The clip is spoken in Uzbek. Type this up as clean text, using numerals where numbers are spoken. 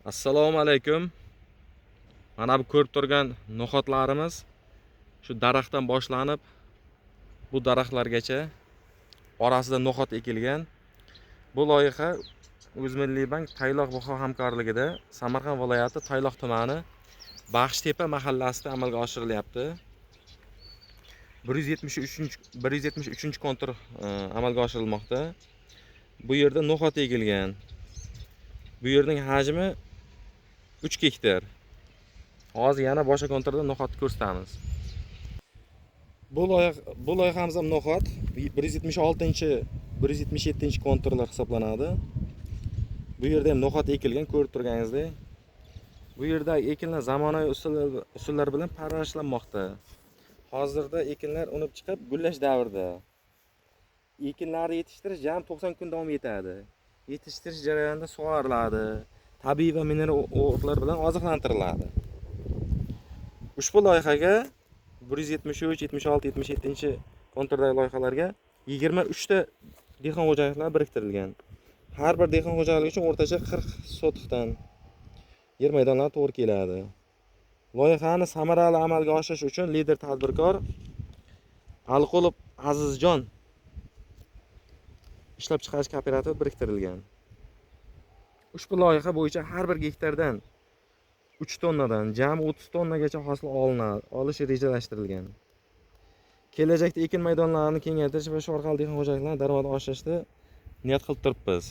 Assalomu alaykum. Mana bu ko'rib turgan no'xatlarimiz shu daraxtdan boshlanib bu daraxtlargacha orasida no'xat ekilgan. Bu loyiha O'zmilliy bank Tayloq Buxo hamkorligida Samarqand viloyati Tayloq tumani Baxshtepa mahallasida amalga oshirilyapti. 173-kontur amalga oshirilmoqda. Bu yerda no'xat ekilgan. Bu yerning hajmi 3 gektar. Hozir yana boshqa konturda no'xat ko'rsatamiz. Bu loyihamizda no'xat 176-177-konturlar hisoblanadi. Bu yerda ham no'xat ekilgan, ko'rib turganingizdek. Bu yerda ekinlar zamonaviy usullar bilan parvarishlanmoqda. Hozirda ekinlar unib chiqib, gullash davrida. Ekinlarni yetishtirish jam 90 kun davom etadi. Yetishtirish jarayonida sug'oriladi, tabiiy va mineral o'tlar bilan oziqlantiriladi. Ushbu loyihaga 173, 76, 77-konturdagi loyihalarga 23 ta dehqon xo'jaliklari biriktirilgan. Har bir dehqon xo'jaligi uchun o'rtacha 40 sotixdan yer maydonlari to'g'ri keladi. Loyihani samarali amalga oshirish uchun lider tadbirkor Alqulov Azizjon ishlab chiqarish kooperativi biriktirilgan. Ushbu loyiha bo'yicha har bir gektardan 3 tonnadan jami 30 tonnagacha hosil olish rejalashtirilgan. Kelajakda ekin maydonlarini kengaytirish va shu orqali dehqon xo'jaliklarini daromadini oshirishni niyat qilib turibmiz.